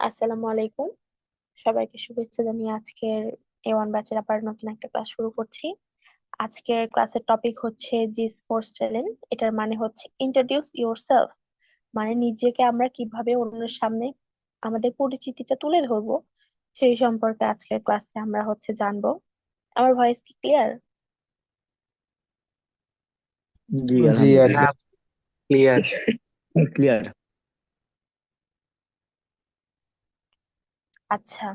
আসসালামু আলাইকুম। সবাইকে শুভেচ্ছা জানিয়ে আজকের A1 ব্যাচের আবার নতুন একটা ক্লাস শুরু করছি। আজকের ক্লাসের টপিক হচ্ছে জি স্পোর্টস ট্যালেন্ট। এটার মানে হচ্ছে ইন্ট্রোডিউস ইয়োরসেলফ, মানে নিজেকে আমরা কিভাবে অন্যের সামনে আমাদের পরিচিতিটা তুলে ধরবো সেই সম্পর্কে আজকের ক্লাসে আমরা জানবো। আমার ভয়েস কি ক্লিয়ার? জি জি আলহামদুলিল্লাহ। একদম ক্লিয়ার। ক্লিয়ার। আচ্ছা,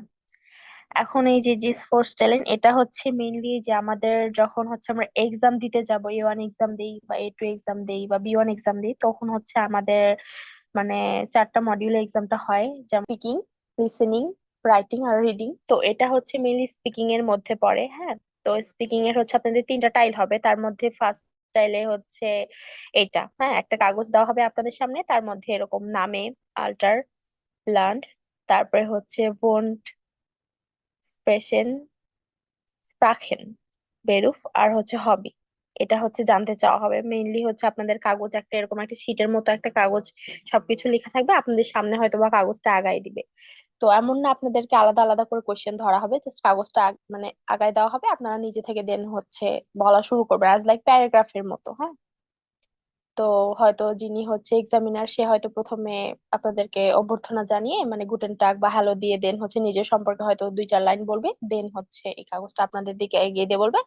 এখন এই যে জি স্পোর্টস ট্যালেন্ট এটা হচ্ছে মেইনলি যে আমাদের যখন আমরা এক্সাম দিতে যাব, A1 এক্সাম দেই বা A2 এক্সাম দেই বা B1 এক্সাম দিই, তখন আমাদের মানে চারটা মডিউল এক্সামটা হয়, যেমন speaking, listening, writing are reading. তো এটা হচ্ছে মেইনলি স্পিকিং এর মধ্যে পড়ে। হ্যাঁ, তো স্পিকিং এর আপনাদের তিনটা টাইল হবে, তার মধ্যে ফার্স্ট টাইলে এইটা, হ্যাঁ, একটা কাগজ দেওয়া হবে আপনাদের সামনে, তার মধ্যে এরকম নামে, আল্টার, লান্ড, তারপরে বোন্ড, স্পেশেন, স্প্রাখেন, বেরুফ আর হবি। এটা জানতে চাওয়া হবে মেইনলি। আপনাদের কাগজ একটা এরকম একটা শীটের মতো একটা কাগজ, সবকিছু লেখা থাকবে আপনাদের সামনে, হয়তো বা কাগজটা আগায় দিবে। তো এমন না আপনাদেরকে আলাদা আলাদা করে কোশ্চেন ধরা হবে, জাস্ট কাগজটা আগায় দেওয়া হবে, আপনারা নিজে থেকে দেন বলা শুরু করবে অ্যাজ লাইক প্যারাগ্রাফের মতো। হ্যাঁ, তো হয়তো যিনি এক্সামিনার, সে হয়তো প্রথমে আপনাদেরকে অভ্যর্থনা জানিয়ে মানে গুটেন টাগ বা হ্যালো দিয়ে দেন নিজের সম্পর্কে হয়তো দুই চার লাইন বলবে, দেন এই কাগজটা আপনাদের দিকে এগিয়ে দিয়ে বলবে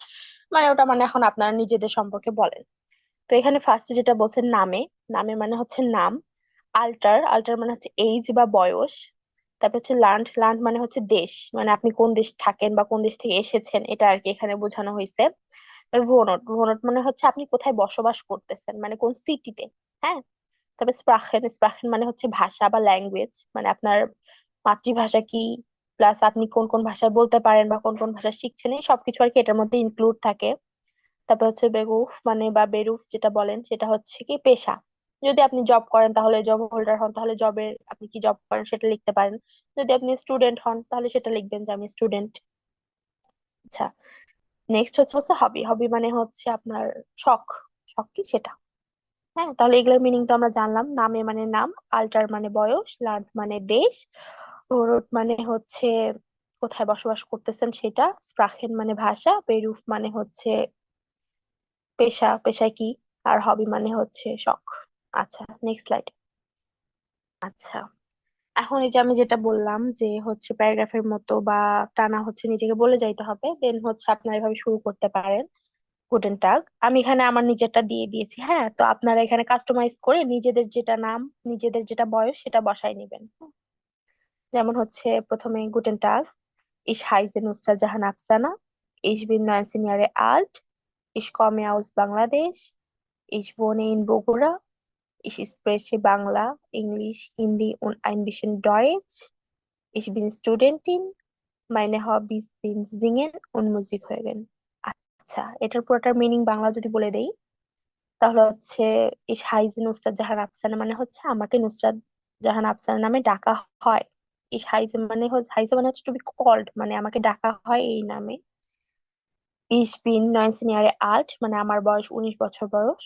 মানে ওটা মানে এখন আপনারা নিজেদের সম্পর্কে বলেন। তো এখানে ফার্স্টে যেটা বলছেন নামে, নামে মানে নাম। আল্টার, আল্টার মানে এইজ বা বয়স। তারপর লান্ড, লান্ড মানে দেশ, মানে আপনি কোন দেশ থাকেন বা কোন দেশ থেকে এসেছেন, এটা আর কি এখানে বোঝানো হয়েছে। ভোনট, ভোনট মানে আপনি কোথায় বসবাস করতেছেন, মানে কোন সিটিতে। হ্যাঁ, তবে স্প্রাখেন, স্প্রাখেন মানে ভাষা বা ল্যাঙ্গুয়েজ, মানে আপনার মাতৃভাষা কি, প্লাস আপনি কোন কোন ভাষা বলতে পারেন বা কোন কোন ভাষা শিখছেন, এই সবকিছু আর কি এটার মধ্যে ইনক্লুড থাকে। তারপর বেগুফ মানে বা বেরুফ যেটা বলেন, সেটা কি পেশা। যদি আপনি জব করেন তাহলে জব হোল্ডার হন, তাহলে জবের আপনি কি জব করেন সেটা লিখতে পারেন। যদি আপনি স্টুডেন্ট হন তাহলে সেটা লিখবেন যে আমি স্টুডেন্ট। আচ্ছা, নেক্সট হবি, হবি মানে আপনার শখ, শখ কি সেটা। হ্যাঁ, তাহলে এগুলোর মিনিং তো আমরা জানলাম। নামে মানে নাম, আল্টার মানে বয়স, লান্ড মানে দেশ, রোড মানে কোথায় বসবাস করতেছেন সেটা, স্প্রাখেন মানে ভাষা, বেরুফ মানে পেশা, পেশায় কি, আর হবি মানে শখ। আচ্ছা, নেক্সট স্লাইড। আচ্ছা, এখন এই যে আমি যেটা বললাম যে প্যারাগ্রাফের মতো বা টানা নিজেকে বলে যাইতে হবে, দেন আপনারা এভাবে শুরু করতে পারেন। গুডেন টাগ, আমি এখানে আমার নিজেরটা দিয়ে দিয়েছি। হ্যাঁ, তো আপনারা এখানে কাস্টমাইজ করে নিজেদের যেটা নাম, নিজেদের যেটা বয়স সেটা বসাই নেবেন। যেমন প্রথমে Guten tug, ich heiße Nusrat Jahan Afsana, ich bin 19 Jahre alt, ich komme aus Bangladesh, ich wohne in Bogota, ich spreche Bangla, Englisch, Hindi und ein bisschen Deutsch, ich bin Studentin, meine Hobbys sind Singen und Musik hören। আচ্ছা, এটার পুরোটার meaning Bangla যদি বলে দেই, তাহলে ইস হাইজি নুসরাত জাহান আফসানা মানে আমাকে নুসরাত জাহান আফসানা নামে ডাকা হয়। ইস হাইজি মানে হাইজি মানে টু বি কল্ড, মানে আমাকে ডাকা হয় এই নামে। ইস বিন 19 ইয়ারে আল্ট মানে আমার বয়স 19 বছর বয়স।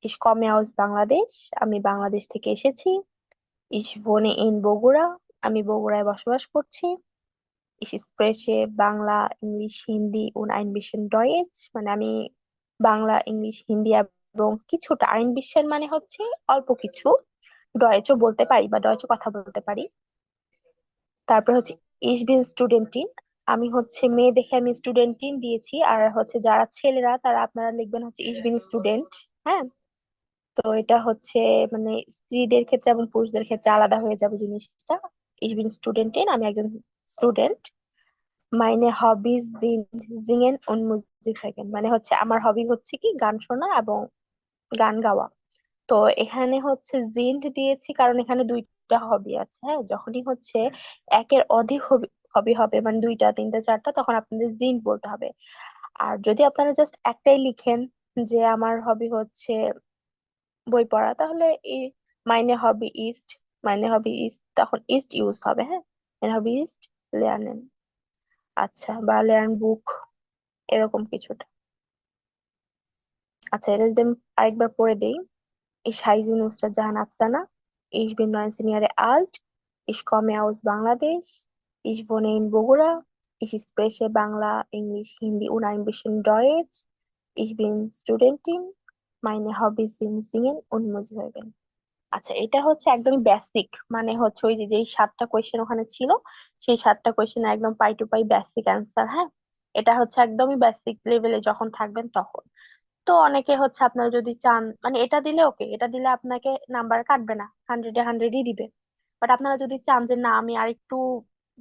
ইস কমে আউস বাংলাদেশ, আমি বাংলাদেশ থেকে এসেছি। ইস বনে ইন বগুড়া, আমি বগুড়ায় বসবাস করছি। ইস স্প্রেশে Bangla, English, Hindi und ein bisschen Deutsch, মানে আমি বাংলা, ইংলিশ, হিন্দি এবং কিছুটা, আইন বিশ্বের মানে অল্প কিছু, ডয়েচও বলতে পারি বা ডয়েচও কথা বলতে পারি। তারপর ইস বিন স্টুডেন্টিন, আমি মেয়ে দেখে আমি স্টুডেন্টিন দিয়েছি, আর যারা ছেলেরা তারা আপনারা লিখবেন ইস বিন স্টুডেন্ট। হ্যাঁ, তো এটা মানে স্ত্রীদের ক্ষেত্রে এবং পুরুষদের ক্ষেত্রে আলাদা হয়ে যাবে জিনিসটা। ইস বিন স্টুডেন্টিন, আমি একজন স্টুডেন্ট। মাইনে হবিজ সিঙ্গেন und Musik hören, মানে আমার হবি কি গান শোনা এবং গান গাওয়া। তো এখানে জিন্ট দিয়েছি কারণ এখানে দুইটা হবি আছে। হ্যাঁ, যখনই একের অধিক হবি হবি হবে, মানে দুইটা তিনটা চারটা, তখন আপনাদের জিন্ট বলতে হবে। আর যদি আপনারা জাস্ট একটাই লিখেন যে আমার হবি বই পড়া, তাহলে মাইনে হবি ইস্ট, মাইনে হবি ইস্ট, তখন ইস্ট ইউজ হবে। হ্যাঁ, মাইনে হবি ইস্ট লেয়ার্নেন। আচ্ছা, বা লেয়ার্ন বুক, এরকম কিছুটা। আচ্ছা, এটা যদি আমি আরেকবার পড়ে দিই। Ich heiße Nusrat Jahan Afsana, ich bin 19 Jahre alt, Ich komme aus Bangladesch. Ich wohne in Bogota. Ich spreche Bangla, Englisch, Hindi und ein bisschen Deutsch. Ich bin Studentin. Meine Hobbys sind Singen und Musik hören. আচ্ছা, এটা হচ্ছে একদমই basic, মানে হচ্ছে ওই যে যেই 7টা question ওখানে ছিল, সেই 7টা কোয়েশ্চেন একদম পাই টু পাই বেসিক অ্যান্সার। হ্যাঁ, এটা হচ্ছে একদমই বেসিক লেভেলে যখন থাকবেন তখন। তো অনেকে হচ্ছে আপনারা যদি চান, মানে এটা দিলে ওকে, এটা দিলে আপনাকে নাম্বার কাটবে না, 100-এ 100ই দিবে। বাট আপনারা যদি চান যে না আমি আরেকটু,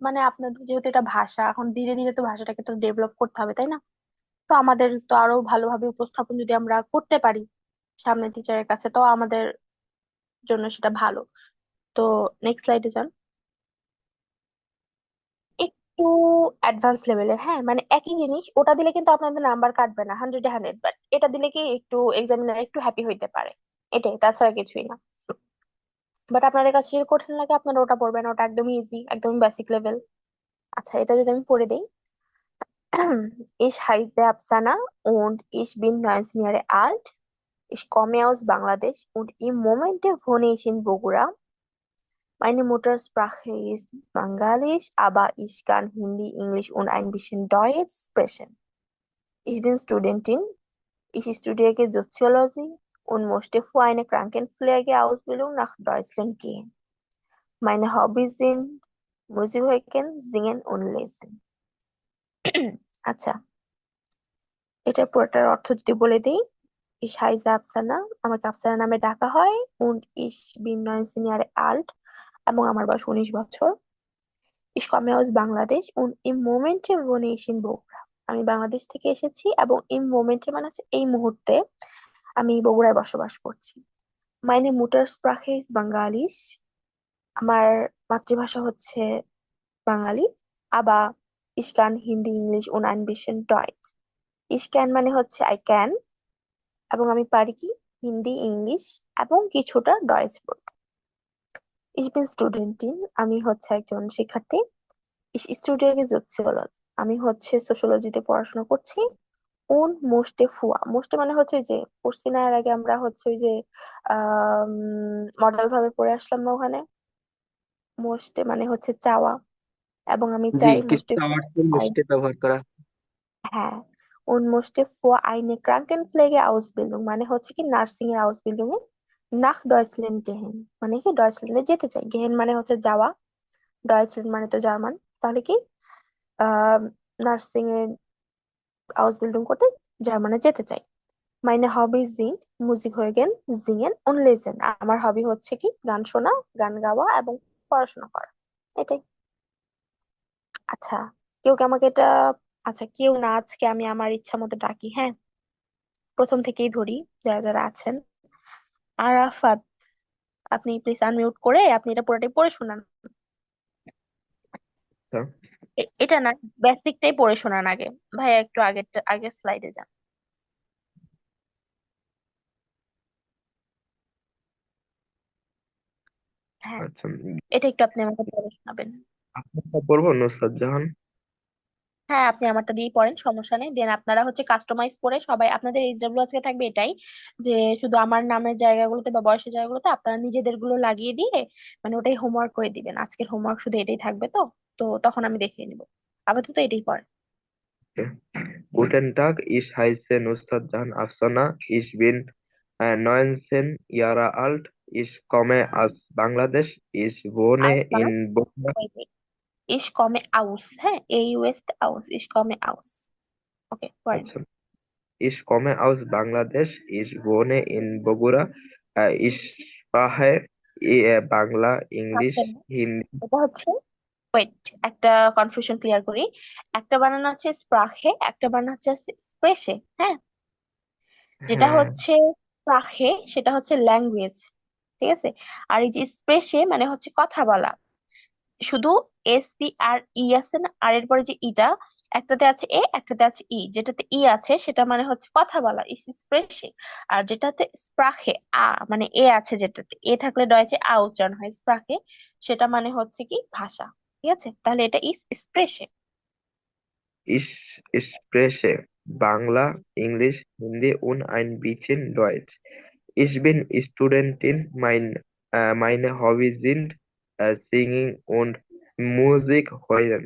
মানে আপনাদের যেহেতু এটা ভাষা, এখন ধীরে ধীরে তো ভাষাটাকে তো ডেভেলপ করতে হবে, তাই না? তো আমাদের তো আরো ভালোভাবে উপস্থাপন যদি আমরা করতে পারি সামনে টিচারের কাছে, তো আমাদের জন্য সেটা ভালো। তো নেক্সট স্লাইডে যান। একটু অ্যাডভান্স লেভেলের, হ্যাঁ, মানে একই জিনিস, ওটা দিলে কিন্তু আপনাদের নাম্বার কাটবে না 100-এ 100, বাট এটা দিলে কি একটু এক্সামিনার একটু হ্যাপি হইতে পারে, এটাই, তাছাড়া কিছুই না। বাট আপনাদের কাছে যদি কঠিন লাগে আপনারা ওটা পড়বেন, ওটা একদমই ইজি, একদমই বেসিক লেভেল। আচ্ছা, এটা যদি আমি পড়ে দিই। Ich heiße Afsana und ich bin 19 Jahre alt. Ich komme aus Bangladesch und im Moment wohne ich in Bogota. Meine Muttersprache ist Bangalisch, aber ich kann Hindi, Englisch und ein bisschen Deutsch sprechen. Ich bin Studentin. Ich studiere Soziologie und möchte für eine Krankenpflegeausbildung nach Deutschland gehen. Meine Hobbys sind Musik hören, singen und lesen. আচ্ছা, এটার পুরোটার অর্থ যদি বলে দিই। Ich heiße Afsana, আমাকে আফসানা নামে ডাকা হয়। und ich bin 19 Jahre alt, এবং আমার বয়স 19 বছর। Ich komme aus Bangladesch und im Moment wohne ich in Bogota. আমি বাংলাদেশ থেকে এসেছি এবং im Moment মানে হচ্ছে এই মুহূর্তে আমি বগুড়ায় বসবাস করছি। Meine Muttersprache ist Bangalisch. আমার মাতৃভাষা হচ্ছে বাঙালি। আবার ich kann Hindi, English und ein bisschen Deutsch. Ich can মানে হচ্ছে I can, এবং আমি পারি কি হিন্দি, ইংলিশ এবং কিছুটা ডয়েচ বলতে। Ich bin Studentin, আমি হচ্ছে একজন শিক্ষার্থী। Ich studiere Soziologie, আমি হচ্ছে সোশ্যোলজিতে পড়াশোনা করছি। Und möchte für, möchte মানে হচ্ছে ওই যে পড়ছি না এর আগে আমরা হচ্ছে ওই যে মডেল ভাবে পড়ে আসলাম না ওখানে, মোস্টে মানে হচ্ছে চাওয়া, এবং আমি জি, চাই মোস্টে, কিছুটা অর্থে মুষটে ব্যবহার করা। হ্যাঁ। und möchte für eine Krankenpflegeausbildung মানে হচ্ছে কি নার্সিং এর আউসবিল্ডিং এ nach Deutschland gehen, মানে কি ডয়চল্যান্ডে যেতে চাই। গেহেন মানে হচ্ছে যাওয়া, ডয়চল্যান্ড মানে তো জার্মান, তাহলে কি আহ নার্সিং এর আউসবিল্ডিং করতে জার্মানে যেতে চাই। Meine Hobbys sind Musik hören, singen und lesen. আমার হবি হচ্ছে কি গান শোনা, গান গাওয়া এবং পড়াশোনা করা, এটাই। আচ্ছা, কেউ কি আমাকে এটা, আচ্ছা কেউ না, আজকে আমি আমার ইচ্ছা মতো ডাকি, হ্যাঁ। প্রথম থেকেই ধরি, যারা যারা আছেন। আরাফাত, আপনি প্লিজ আনমিউট করে আপনি এটা পুরোটাই পড়ে শোনান। তো এটা না, বেসিকটাই পড়ে শোনান আগে। ভাইয়া একটু আগের স্লাইডে যান। হ্যাঁ, আচ্ছা, এটা একটু আপনি আমাকে পড়ে শোনাবেন। আপনারটা পড়বো নুসরাত জাহান। হ্যাঁ, আপনি আমারটা দিয়ে পড়েন, সমস্যা নেই। দেন আপনারা হচ্ছে কাস্টমাইজ করে সবাই, আপনাদের এইচডব্লিউ আজকে থাকবে এটাই, যে শুধু আমার নামের জায়গাগুলোতে বা বয়সের জায়গাগুলোতে আপনারা নিজেদের গুলো লাগিয়ে দিয়ে, মানে ওটাই হোমওয়ার্ক করে দিবেন। আজকের হোমওয়ার্ক শুধু এটাই থাকবে, তো তো তখন আমি দেখিয়ে নিবো। আপাতত এটাই পড়েন। Guten Tag, ich heiße Nusrat Jahan Afsana. Ich bin 19 Jahre alt. Ich komme aus Bangladesch. Ich wohne আউস না, in Bogota. wait, wait. ইস কমে আউস, হ্যাঁ, এই ওয়েস্ট আউস, ইস কমে আউস। ওকে, পড়েন। Also, ich komme aus Bangladesch. Ich wohne in Bogota. Ich spreche Bangla, আচ্ছা, Englisch, Hindi. এটা হচ্ছে, ওয়েট, একটা কনফিউশন ক্লিয়ার করি। একটা বানানো আছে স্প্রাখে, একটা বানানো হচ্ছে স্প্রেশে, হ্যাঁ। যেটা হ্যাঁ, হচ্ছে স্প্রাখে সেটা হচ্ছে ল্যাঙ্গুয়েজ, ঠিক আছে। আর এই যে স্প্রেশে মানে হচ্ছে কথা বলা। শুধু SPRE আছে না, আর এরপরে যে ইটা, একটাতে আছে এ, একটাতে আছে ই, যেটাতে ই আছে সেটা মানে হচ্ছে কথা বলা, ইস স্প্রেশে। আর যেটাতে স্প্রাখে মানে এ আছে, যেটাতে এ থাকলে ডয়েচে উচ্চারণ হয় স্প্রাখে, সেটা মানে হচ্ছে কি ভাষা। ঠিক আছে, তাহলে এটা ইস স্প্রেশে। ich spreche Bangla, Englisch, Hindi und ein bisschen Deutsch. Ich bin Studentin. Meine Hobbys sind singing und Musik hören.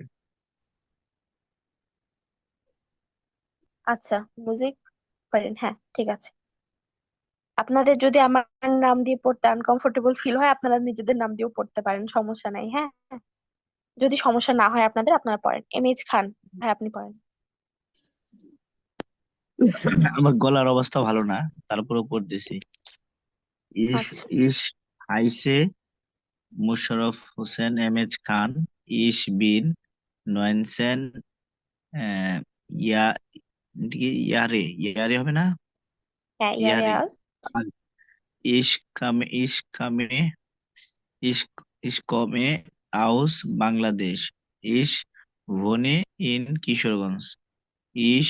আচ্ছা, মিউজিক করেন, হ্যাঁ ঠিক আছে। আপনাদের যদি আমার নাম দিয়ে পড়তে আনকমফোর্টেবল ফিল হয়, আপনারা নিজেদের নাম দিয়েও পড়তে পারেন, সমস্যা নাই, হ্যাঁ। যদি সমস্যা না হয় আপনাদের, আপনারা পড়েন। এমএইচ খান ভাই, আপনি পড়েন। আমার গলার অবস্থা ভালো না, তারপরেও পড়তেছি। ইস আচ্ছা, ইস হাইসে মোশাররফ হোসেন এমএচ খান ইস বিন নয়েনসেন আহ, ইয়া এটা কি ইয়ারে ইয়ারে হবে না? হ্যাঁ ইয়ারে ইয়ারে আল। আর ইস কামে ইস ইসকমে আউস বাংলাদেশ ইস ভনে ইন কিশোরগঞ্জ ইস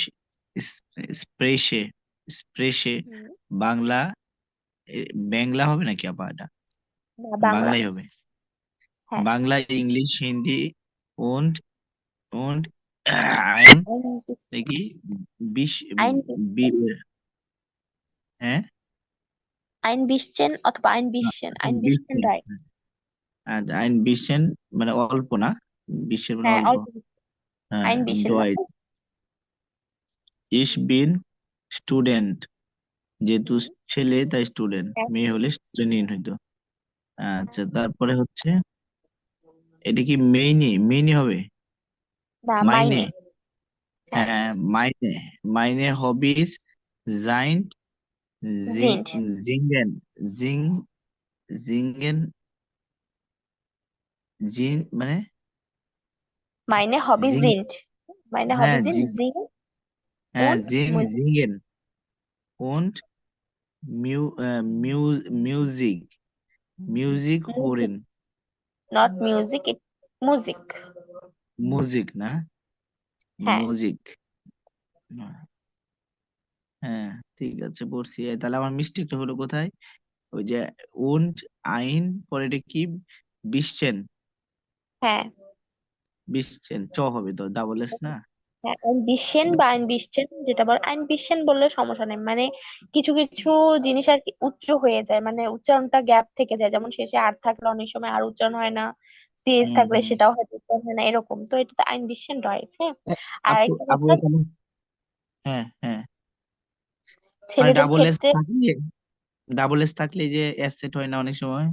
স্প্রেশে স্প্রেশে হুম, বাংলা বাংলা হবে নাকি আপা? এটা না বাংলা। বাংলাই হবে। হ্যাঁ, Bangla English Hindi und und ein আইন দেখি বিশ আইন হ্যাঁ আইন বিশচেন অথবা আইন বিশচেন, আইন বিশচেন বিশছেন রাইট। আর ein bisschen মানে অল্প না, বিশ্বের মানে হ্যাঁ অল্প। অল্প। হ্যাঁ আইন বিশচেন মানে ডয়েট ich bin স্টুডেন্ট, যেহেতু ছেলে তাই স্টুডেন্ট, হ্যাঁ, মেয়ে হলে স্টুডেন্ট হইতো। আচ্ছা তারপরে হচ্ছে এটা কি মেইনি মেইনি হবে? না মাইনে, মাইনে। হ্যাঁ, হ্যাঁ মাইনে মাইনে হবিস জাইন্ট জিন্ট। জিঙ্গেন জিং জিঙ্গেন জিন মানে মাইনে হবে জিং জিন্ট। মাইনে হবে হ্যাঁ জিন্ট, জিং জিং হ্যাঁ und Musik, জিঙ্গেন und music music Musik, হোরেন not music, it music। মুজিক না হ্যাঁ, মুজিক। হ্যাঁ ঠিক আছে পড়ছি। তাহলে আমার মিস্টেকটা হলো কোথায়? ওই যে und আইন পরে এটা কি বিশচেন হ্যাঁ, বিশচেন চ হবে তো, ডাবল এস না? হ্যাঁ আইন বিশেন বা আইন বিশচেন, যেটা বল আইন বিশেন বললে সমস্যা নেই। মানে কিছু কিছু জিনিস আর কি উচ্চ হয়ে যায়, মানে উচ্চারণটা গ্যাপ থেকে যায়, যেমন শেষে আর থাকলে অনেক সময় আর উচ্চারণ হয় না, সিএস হুম থাকলে হুম সেটাও হয়তো উচ্চারণ হয় না, এরকম। তো এটাতে আইন বিশেন রয়েছে। আর আপু একটা আপু কথা, এখানে হ্যাঁ হ্যাঁ মানে ছেলেদের ক্ষেত্রে ডাবল এস থাকলে যে এস সেট হয় না অনেক সময়।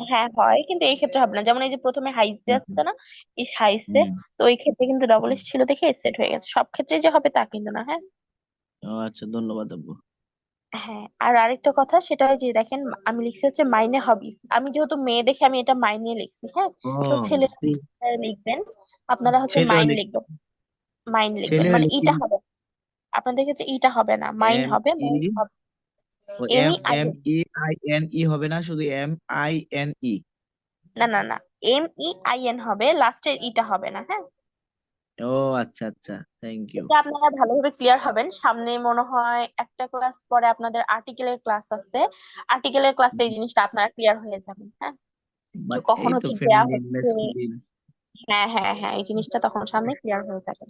হ্যাঁ হয়, কিন্তু এই ক্ষেত্রে হবে না। যেমন এই যে প্রথমে হাইসে হুম হুম আসছে না, এই হাইসে, হুম। তো ওই ক্ষেত্রে কিন্তু ডবল এস ছিল দেখে এস সেট হয়ে গেছে। সব ক্ষেত্রে যে হবে তা কিন্তু না, হ্যাঁ। ও আচ্ছা ধন্যবাদ আপু। হ্যাঁ, আর আরেকটা কথা, সেটা হয় যে দেখেন, আমি লিখছি হচ্ছে মাইনে হবিস, আমি যেহেতু মেয়ে দেখে আমি এটা মাইনে লিখছি, হ্যাঁ। ও তো ছেলেরা লিখবেন, আপনারা হচ্ছে ছেলে মাইন হলে লিখবেন। মাইন লিখবেন ছেলে মানে হলে কি? ইটা হবে, আপনাদের ক্ষেত্রে ইটা হবে না, মাইন এম হবে, ই মাইন হবে। ও এম এম ই আই এম এন, ই আই এন ই হবে না, শুধু এম আই এন ই? না না না, এম ই আই এন হবে, লাস্টের ইটা হবে না, হ্যাঁ। ও আচ্ছা আচ্ছা, থ্যাংক ইউ। এটা আপনারা ভালোভাবে ক্লিয়ার হবেন। সামনে মনে হয় একটা ক্লাস পরে আপনাদের আর্টিকেলের ক্লাস আছে, আর্টিকেলের ক্লাসে এই জিনিসটা আপনারা ক্লিয়ার হয়ে যাবেন, হ্যাঁ। যে বাট কখন এই তো হচ্ছে দেয়া ফেমিনিন হচ্ছে, ম্যাসকুলিন। হ্যাঁ হ্যাঁ হ্যাঁ, এই জিনিসটা তখন সামনে ক্লিয়ার হয়ে যাবে।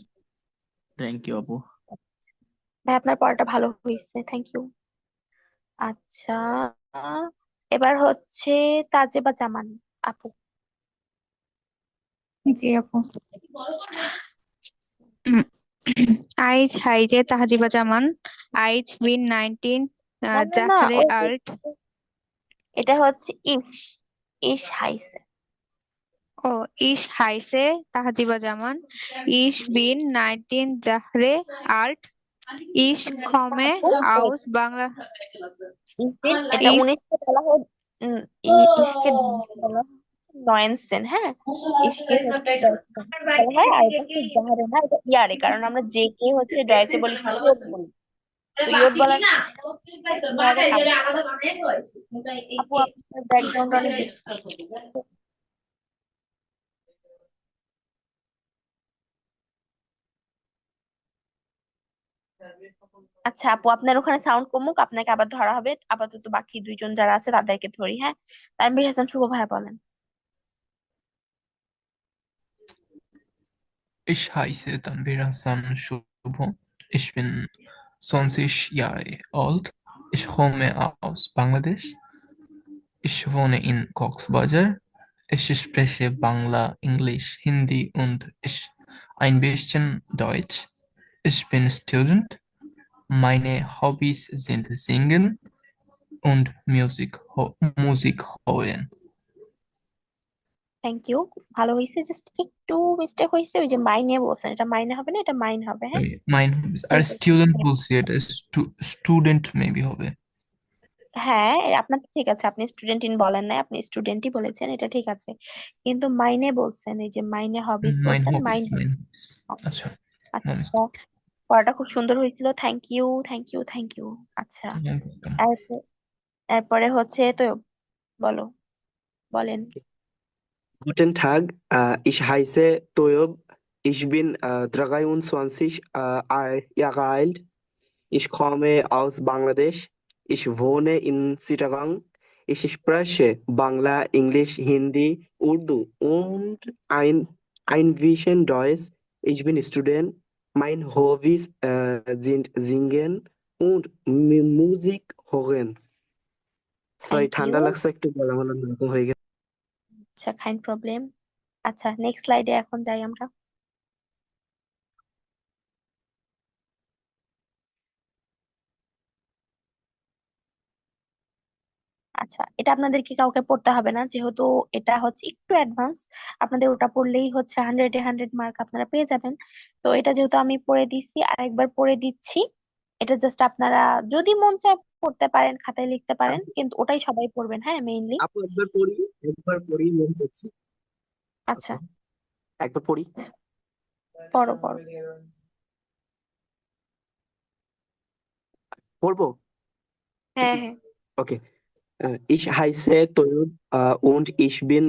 থ্যাংক ইউ আপু। ভাই আপনার পড়াটা ভালো হয়েছে, থ্যাংক ইউ। আচ্ছা, এবার হচ্ছে তাজেবা জামান আপু। জি আপু। উম, আইজ হাইজে তাহজিবা জামান আইজ বিন 19 না না না, জাহরে ওই যে, আল্ট এটা হচ্ছে ইস, ইস হাইছে। ও ইশ হাইসে তাহজিবা জামান ইশ বিন 19 জাহরে আল্ট ইশ খমে আপু wait, আউস বাংলা ইসিন এটা ইশ 19কে বলা হয়, ইসকে বলা হয় নয়েনসেন, হ্যাঁ। ইসকে হচ্ছে ডয়সেন বলা হয়, আর এটা হচ্ছে জাহারে না, এটা ইয়ারে, কারণ আমরা যে কে হচ্ছে ডয়সে বলি কি ইয়োট বলি। তো ইয়োট বলার ইয়ারে কাজ। আপু আপনার ব্যাকগ্রাউন্ড অনেক বেশি। আচ্ছা আপু, আপনার ওখানে সাউন্ড কমুক, আপনাকে আবার ধরা হবে। আপাতত বাকি দুইজন যারা আছে তাদেরকে ধরি, হ্যাঁ। তানভীর হাসান শুভ ভাইয়া বলেন। Ich heiße Tanvir Hassan Shubho. Ich bin 20 Jahre alt. Ich komme aus Bangladesch. Ich wohne in Coxbazar. Ich spreche Bangla, Englisch, Hindi und ein bisschen Deutsch. Ich bin Student. Meine Hobbys sind Singen und Musik hören. Thank you, ভালো হয়েছে। Just একটু mistake হয়েছে, ওই যে মাইনে বলছেন, এটা মাইনে হবে না, এটা মাইন হবে। হ্যাঁ, Mein Hobbys আর ঠিক আছে। স্টুডেন্ট হ্যাঁ, বলছি, এটা স্টুডেন্ট মেবি হবে। হ্যাঁ, আপনার ঠিক আছে, আপনি স্টুডেন্ট ইন বলেন নাই, আপনি স্টুডেন্টই বলেছেন, এটা ঠিক আছে। কিন্তু মাইনে বলছেন, এই যে মাইনে হবিস মাইন বলছেন, হবিস মাইন হবে। মাইন হবিস আচ্ছা, নো আচ্ছা, মিস্টেক। পড়াটা খুব সুন্দর হয়েছিল, thank you, thank you, thank you. আচ্ছা, এরপরে হচ্ছে তো, বলো, বলেন। Guten Tag, ich heiße Toyob. Ich bin 23 Jahre alt. Ich komme aus Bangladesch. Ich wohne in Chittagong. Ich spreche Bangla, Englisch, Hindi, Urdu und ein bisschen Deutsch. Ich bin Student. Meine Hobbys sind Singen und Musik hören. Sorry, thank ঠান্ডা you. লাগছে একটু, গলা আমার অন্যরকম হয়ে গেছে। আচ্ছা, fine problem. আচ্ছা, নেক্সট স্লাইডে এখন যাই আমরা। আচ্ছা, এটা আপনাদেরকে কাউকে পড়তে হবে না, যেহেতু এটা হচ্ছে একটু অ্যাডভান্স। আপনাদের ওটা পড়লেই হচ্ছে 100-এ 100 মার্ক আপনারা পেয়ে যাবেন। তো এটা যেহেতু আমি পড়ে দিচ্ছি, আরেকবার পড়ে দিচ্ছি। এটা জাস্ট আপনারা যদি মন চায় পড়তে পারেন, খাতায় লিখতে পারেন, কিন্তু ওটাই সবাই পড়বেন, হ্যাঁ, মেইনলি। আপু একবার পড়ি মন চাচ্ছে। আচ্ছা, ওকে, একবার পড়ি। পড়ো পড়ো। পড়বো। হ্যাঁ, হ্যাঁ। Okay. Ich heiße Toyod und ich bin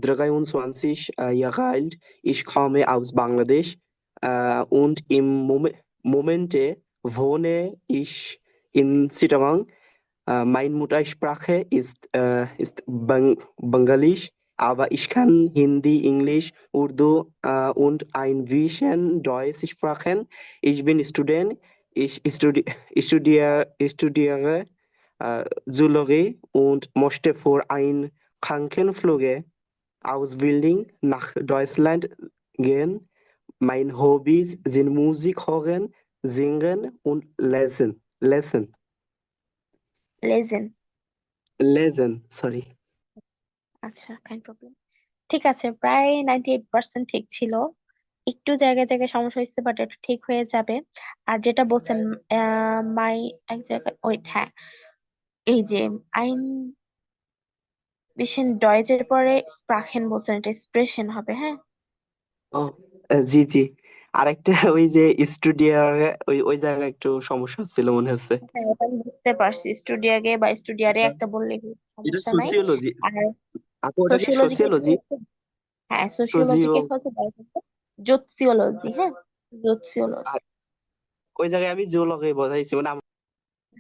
23 Jahre alt. Ich komme aus Bangladesch und im Momente wohne ich in Chittagong. Meine Muttersprache ist Bangalisch, aber ich kann Hindi, Englisch, Urdu und ein bisschen Deutsch sprechen. Ich bin Student. Ich studiere Zoologie und möchte vor einer Krankenpflege Ausbildung nach Deutschland gehen. Meine Hobbys sind Musik hören, singen und lesen. Lesen. লেজেন। Lesen, sorry. আচ্ছা, fine problem. ঠিক আছে, প্রায় 98% ঠিক ছিল। একটু জায়গায় জায়গায় সমস্যা হয়েছে, বাট এটা ঠিক হয়ে যাবে। আর যেটা বলছেন, মাই, এক জায়গায় ওয়েট, হ্যাঁ, এই যে আইন বিশেন ডয়েজের পরে স্প্রাখেন বলছেন, এটা এক্সপ্রেশন হবে, হ্যাঁ। ও জি। আরেকটা ওই যে স্টুডিয়ারে ওই জায়গায় একটু সমস্যা ছিল মনে হচ্ছে। হ্যাঁ, এটা আমি বুঝতে পারছি, স্টুডিয়াগে বা স্টুডিয়ারে একটা বললে এটা সমস্যা নাই। সোসিওলজি। আর আপু ওটা কি সোশিওলজিকে সোসিওলজি? হ্যাঁ, সোজিও। সোশিওলজিকে হচ্ছে জোতসিওলজি, হ্যাঁ, জোতসিওলজি। আর ওই জায়গায় আমি জুলজি বোঝাইছি, মানে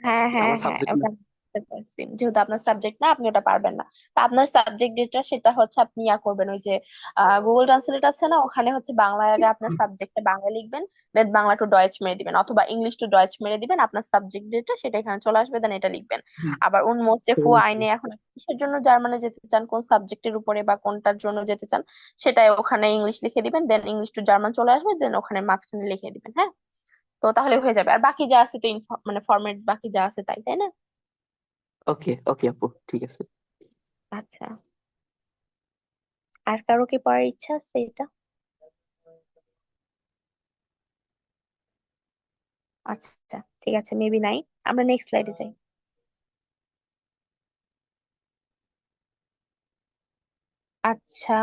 হ্যাঁ, হ্যাঁ, আমার হ্যাঁ, সাবজেক্ট না। ওটা বুঝতে পারছি। যেহেতু আপনার সাবজেক্ট না, আপনি ওটা পারবেন না। তা আপনার সাবজেক্ট যেটা, সেটা হচ্ছে আপনি ইয়া করবেন, ওই যে গুগল ট্রান্সলেট আছে না, ওখানে হচ্ছে বাংলায় আগে আপনার সাবজেক্টে বাংলা লিখবেন, দেন বাংলা টু ডয়েচ মেরে দিবেন, অথবা ইংলিশ টু ডয়েচ মেরে দিবেন, আপনার সাবজেক্ট যেটা সেটা এখানে চলে আসবে, দেন এটা লিখবেন। আবার উনমোস্টে ফু আইনে এখন কিসের জন্য জার্মানে যেতে চান, কোন সাবজেক্টের উপরে বা কোনটার জন্য যেতে চান, সেটাই ওখানে ইংলিশ লিখে দিবেন, দেন ইংলিশ টু জার্মান চলে আসবে, দেন ওখানে মাঝখানে লিখে দিবেন, হ্যাঁ। তো তাহলে হয়ে যাবে। আর বাকি যা আছে তো মানে ফরম্যাট বাকি যা আছে তাই, তাই না? ওকে ওকে আপু, ঠিক আছে। আচ্ছা, আর কারো কি পড়ার ইচ্ছা আছে এটা? আচ্ছা, ঠিক আছে, মেবি নাই। আমরা নেক্সট স্লাইডে যাই। আচ্ছা,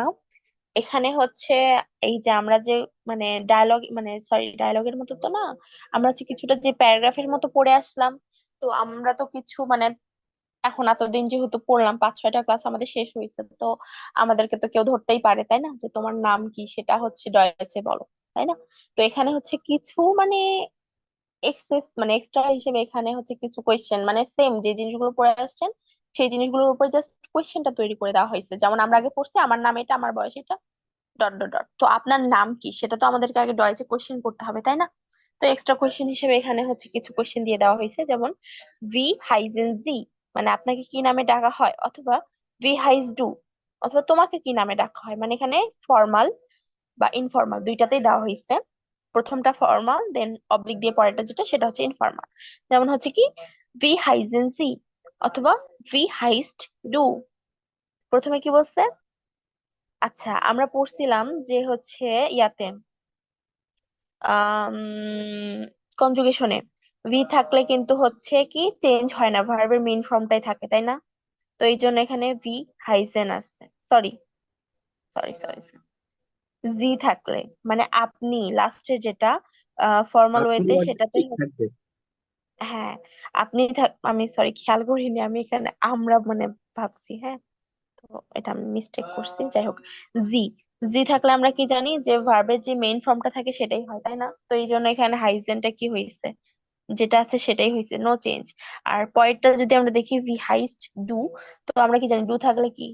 এখানে হচ্ছে এই যে আমরা যে মানে ডায়লগ, মানে সরি, ডায়লগের মতো তো না, আমরা হচ্ছে কিছুটা যে প্যারাগ্রাফের মতো পড়ে আসলাম। তো আমরা তো কিছু মানে এখন এতদিন যেহেতু পড়লাম, 5-6টা ক্লাস আমাদের শেষ হয়েছে, তো আমাদেরকে তো কেউ ধরতেই পারে, তাই না, যে তোমার নাম কি, সেটা হচ্ছে ডয়েচে বলো, তাই না? তো এখানে হচ্ছে কিছু মানে এক্সেস মানে এক্সট্রা হিসেবে এখানে হচ্ছে কিছু কোয়েশ্চেন, মানে সেম যে জিনিসগুলো পড়ে আসছেন সেই জিনিসগুলোর উপর জাস্ট কোয়েশ্চেনটা তৈরি করে দেওয়া হয়েছে। যেমন আমরা আগে পড়ছি আমার নাম এটা, আমার বয়স এটা, ডট ডট ডট। তো আপনার নাম কি, সেটা তো আমাদেরকে আগে ডয়েচে কোয়েশ্চেন করতে হবে, তাই না? তো এক্সট্রা কোয়েশ্চেন হিসেবে এখানে হচ্ছে কিছু কোয়েশ্চেন দিয়ে দেওয়া হয়েছে, যেমন ভি হাইজেন জি, মানে আপনাকে কি নামে ডাকা হয়, অথবা ভি হাইজ ডু, অথবা তোমাকে কি নামে ডাকা হয়, মানে এখানে ফর্মাল বা ইনফর্মাল দুইটাতেই দেওয়া হয়েছে। প্রথমটা ফর্মাল, দেন অবলিক দিয়ে পরেরটা যেটা সেটা হচ্ছে ইনফর্মাল। যেমন হচ্ছে কি ভি হাইজেন সি অথবা ভি হাইস্ট ডু। প্রথমে কি বলছে? আচ্ছা, আমরা পড়ছিলাম যে হচ্ছে ইয়াতে কনজুগেশনে ভি থাকলে কিন্তু হচ্ছে কি চেঞ্জ হয় না, ভার্বের মেইন ফর্মটাই থাকে, তাই না? তো এই জন্য এখানে ভি হাইজেন আছে। সরি সরি সরি, জি থাকলে মানে আপনি লাস্টে যেটা ফর্মাল আপনি ওয়েতে অর্ধেক সেটাতে ঠিক থাকবে। হ্যাঁ আমি সরি খেয়াল করিনি, আমি এখানে আমরা মানে ভাবছি, হ্যাঁ। তো এটা আমি মিস্টেক করছি, যাই হোক। জি, জি থাকলে আমরা কি জানি যে ভার্বের যে মেইন ফর্মটা থাকে সেটাই হয়, তাই না? তো এই জন্য এখানে হাইজেনটা কি হয়েছে, যেটা আছে সেটাই হয়েছে, নো চেঞ্জ। আর পরেরটা যদি আমরা দেখি ভি হাইস্ট ডু, তো আমরা কি জানি ডু থাকলে কি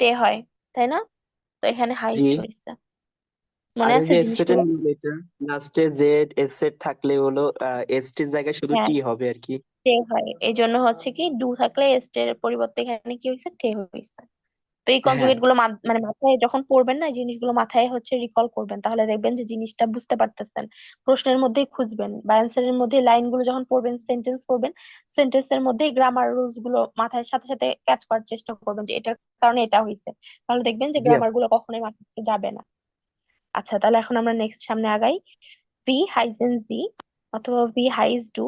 টে হয়, তাই না? তো এখানে জি। হাইস্ট হয়েছে। মনে আর এই আছে যে এসেটের জিনিসগুলো? নিয়ম এটা, লাস্টে জেড এসেট থাকলে হলো এসটির জায়গায় শুধু হ্যাঁ, টি হবে আর কি। টে হয়, এই জন্য হচ্ছে কি ডু থাকলে এস্ট এর পরিবর্তে এখানে কি হয়েছে, টে হয়েছে। তো এই হ্যাঁ কনজুগেট গুলো মানে মাথায় যখন পড়বেন না, এই জিনিসগুলো মাথায় হচ্ছে রিকল করবেন, তাহলে দেখবেন যে জিনিসটা বুঝতে পারতেছেন। প্রশ্নের মধ্যেই খুঁজবেন বা অ্যান্সারের মধ্যে লাইনগুলো যখন পড়বেন, সেন্টেন্স পড়বেন, সেন্টেন্সের মধ্যেই গ্রামার রুলস গুলো মাথায় সাথে সাথে ক্যাচ করার চেষ্টা করবেন যে এটার কারণে এটা হয়েছে, তাহলে দেখবেন যে জি গ্রামার আপু। গুলো কখনোই মাথা থেকে যাবে না। আচ্ছা, তাহলে এখন আমরা নেক্সট সামনে আগাই। ভি হাইজেন জি অথবা ভি হাইজ ডু,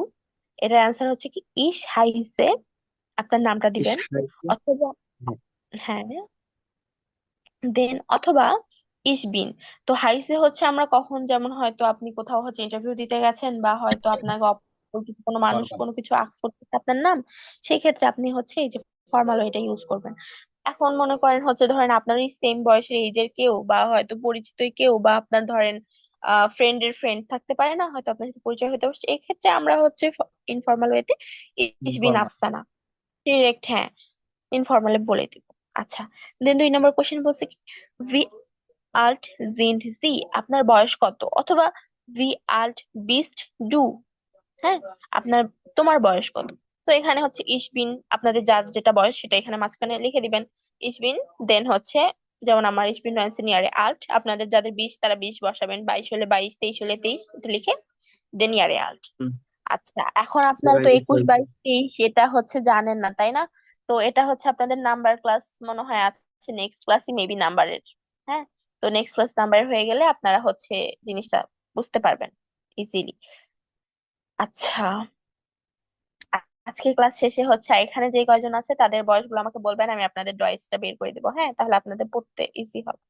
এটার অ্যান্সার হচ্ছে কি ইস হাইজে, আপনার নামটা ইস দিবেন। হাইছে। অথবা হ্যাঁ। হ্যাঁ, দেন অথবা ইসবিন। তো হাইসে হচ্ছে আমরা কখন, যেমন হয়তো আপনি কোথাও হচ্ছে ইন্টারভিউ দিতে গেছেন, বা হয়তো আপনাকে অপরিচিত কোনো মানুষ কোনো কিছু আস্ক করতেছে আপনার নাম, সেই ক্ষেত্রে আপনি হচ্ছে এই যে ফর্মাল ওয়েটা ইউজ করবেন। এখন মনে করেন হচ্ছে ধরেন আপনারই সেম বয়সের এইজের কেউ, বা হয়তো পরিচিতই কেউ, বা আপনার ধরেন ফ্রেন্ডের ফ্রেন্ড থাকতে পারে না, হয়তো আপনার সাথে পরিচয় হতে পারছে, এই ক্ষেত্রে আমরা হচ্ছে ইনফর্মাল ওয়েতে ইসবিন ইনফর্মাল। আফসানা ডিরেক্ট, হ্যাঁ, ইনফর্মালি বলে দিব। আচ্ছা, দেন 2 নম্বর কোশ্চেন বলছে কি ভি আল্ট জিন্ট জি, আপনার বয়স কত, অথবা ভি আল্ট বিস্ট ডু, হ্যাঁ, আপনার তোমার বয়স কত। তো এখানে হচ্ছে ইসবিন, আপনাদের যার যেটা বয়স সেটা এখানে মাঝখানে লিখে দিবেন ইসবিন। দেন হচ্ছে যেমন আমার ইসবিন 19 ইয়ারে আল্ট, আপনাদের যাদের 20 তারা 20 বসাবেন, 22 হলে 22, 23 হলে 23 এটা লিখে দেন ইয়ারে আল্ট। আচ্ছা, এখন আপনারা তো 21, এসএলসি। 22, 23 এটা হচ্ছে জানেন না, তাই না? তো এটা হচ্ছে আপনাদের নাম্বার ক্লাস মনে হয় আছে, নেক্সট ক্লাসই মেবি নাম্বারের। হ্যাঁ, তো নেক্সট ক্লাস নাম্বারের হয়ে গেলে আপনারা হচ্ছে জিনিসটা বুঝতে পারবেন ইজিলি। আচ্ছা, আজকে ক্লাস শেষে হচ্ছে এখানে যে কয়জন আছে তাদের বয়সগুলো আমাকে বলবেন, আমি আপনাদের ডয়েসটা বের করে দেবো, হ্যাঁ, তাহলে আপনাদের পড়তে ইজি হবে।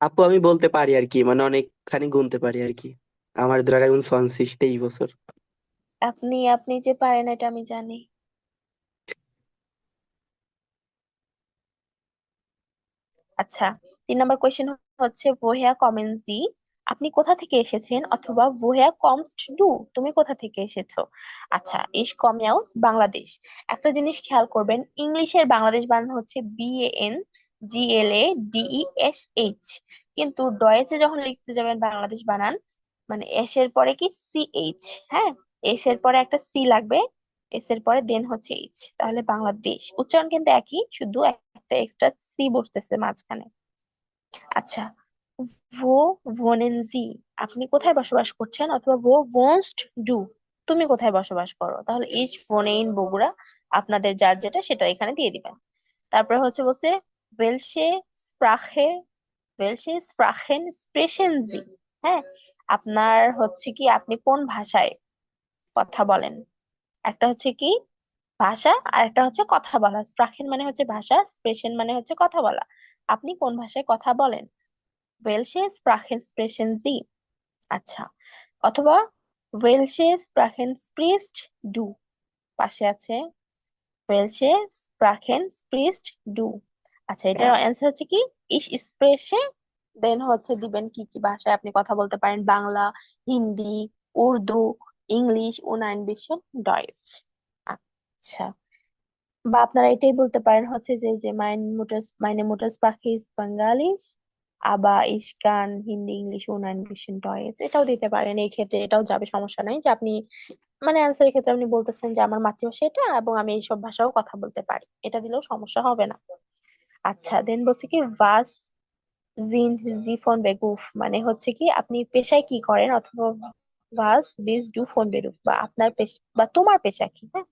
আপু আমি বলতে পারি আর কি, মানে অনেকখানি গুনতে পারি আর কি। আমার দ্বারা 29-23 বছর। আপনি আপনি যে পারেন এটা আমি জানি। আচ্ছা, 3 নম্বর কোয়েশ্চেন হচ্ছে woher kommen Sie, আপনি কোথা থেকে এসেছেন, অথবা woher kommst du, তুমি কোথা থেকে এসেছো। আচ্ছা, ich komme aus বাংলাদেশ। একটা জিনিস খেয়াল করবেন, ইংলিশের বাংলাদেশ বানান হচ্ছে BANGLADESH, কিন্তু ডয়েচে যখন লিখতে যাবেন বাংলাদেশ বানান, মানে এস এর পরে কি CH, হ্যাঁ, এস এর পরে একটা সি লাগবে, এস এর পরে দেন হচ্ছে এইচ, তাহলে বাংলাদেশ উচ্চারণ কিন্তু একই, শুধু একটা এক্সট্রা সি বসতেছে মাঝখানে। আচ্ছা, ভো wohnen Sie, আপনি কোথায় বসবাস করছেন, অথবা wo wohnst du, তুমি কোথায় বসবাস করো, তাহলে ich wohne in বগুড়া, আপনাদের যার যেটা সেটা এখানে দিয়ে দিবেন। তারপরে হচ্ছে বলছে welche Sprache, welche Sprachen sprechen Sie, হ্যাঁ, আপনার হচ্ছে কি আপনি কোন ভাষায় কথা বলেন। একটা হচ্ছে কি ভাষা, আর একটা হচ্ছে কথা বলা। স্প্রাখেন মানে হচ্ছে ভাষা, স্প্রেশন মানে হচ্ছে কথা বলা। আপনি কোন ভাষায় কথা বলেন, ওয়েলসে স্প্রাখেন স্প্রেশন জি। আচ্ছা, অথবা ওয়েলসে স্প্রাখেন স্প্রিস্ট ডু, পাশে আছে ওয়েলসে স্প্রাখেন স্প্রিস্ট ডু। আচ্ছা, এটার অ্যান্সার হচ্ছে কি ইস স্প্রেশে, দেন হচ্ছে দিবেন কি কি ভাষায় আপনি কথা বলতে পারেন, বাংলা, হিন্দি, উর্দু, ইংলিশ ও নাইন বিশন ডয়েচ। আচ্ছা, বা আপনারা এটাই বলতে পারেন হচ্ছে যে যে meine Muttersprache ist Bengalisch, আবা, ইস্কান, হিন্দি, ইংলিশ, উনান, বিশন, টয়েস, এটাও দিতে পারেন। এই ক্ষেত্রে এটাও যাবে, সমস্যা নাই। যে আপনি মানে অ্যান্সারের ক্ষেত্রে আপনি বলতেছেন যে আমার মাতৃভাষা এটা এবং আমি এইসব ভাষাও কথা বলতে পারি, এটা দিলেও সমস্যা হবে না। আচ্ছা, দেন বলছে কি ভাস জিন জি ফন বেগুফ, মানে হচ্ছে কি আপনি পেশায় কি করেন, অথবা ভাস বিজ ডু ফন বেরুফ, বা আপনার পেশা বা তোমার পেশা কি। হ্যাঁ,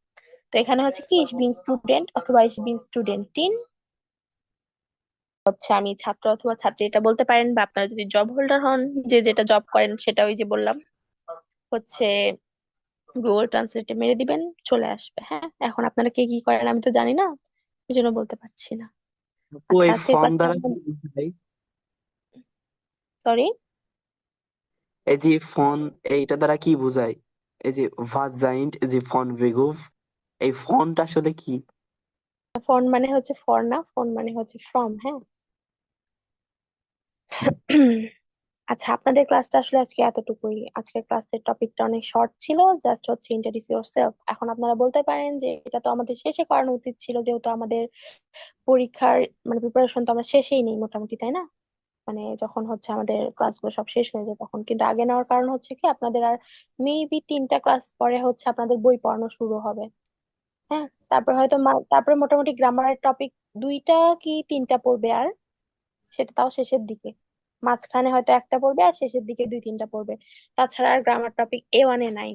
তো এখানে হচ্ছে কি ইস বিন স্টুডেন্ট অথবা ইস বিন স্টুডেন্টিন, হচ্ছে আমি ছাত্র অথবা ছাত্রী এটা বলতে পারেন। বা আপনারা যদি জব হোল্ডার হন, যে যেটা জব করেন সেটা ওই যে বললাম হচ্ছে গুগল ট্রান্সলেটে মেরে দিবেন, চলে আসবে। হ্যাঁ, এখন আপনারা কে কি করেন আমি তো জানি না, এই জন্য বলতে পারছি না। আপু আচ্ছা, এই আজকের ফোন ক্লাসটা দ্বারা কি বোঝায়? সরি, এই যে ফোন, এইটা দ্বারা কি বোঝায়? এই যে ভার্জাইন্ট, যে ফন বেগুফ, এই ফন্ট আসলে কি? ফোন মানে হচ্ছে ফর না, ফোন মানে হচ্ছে ফ্রম। হ্যাঁ। আচ্ছা, আপনাদের ক্লাসটা আসলে আজকে এতটুকুই। আজকের ক্লাসের টপিকটা অনেক শর্ট ছিল, জাস্ট হচ্ছে ইন্ট্রোডিউস ইয়োরসেলফ। এখন আপনারা বলতে পারেন যে এটা তো আমাদের শেষে করানো উচিত ছিল, যেহেতু আমাদের পরীক্ষার মানে প্রিপারেশন তো আমরা শেষেই নেই মোটামুটি, তাই না? মানে যখন হচ্ছে আমাদের ক্লাসগুলো সব শেষ হয়ে যায় তখন। কিন্তু আগে নেওয়ার কারণ হচ্ছে কি আপনাদের আর মেবি 3টা ক্লাস পরে হচ্ছে আপনাদের বই পড়ানো শুরু হবে। হ্যাঁ, তারপর হয়তো তারপরে মোটামুটি গ্রামারের টপিক 2টা কি 3টা পড়বে, আর সেটা তাও শেষের দিকে। মাঝখানে হয়তো একটা পড়বে আর শেষের দিকে 2-3টা পড়বে। তাছাড়া আর গ্রামার টপিক A1-এ নাই।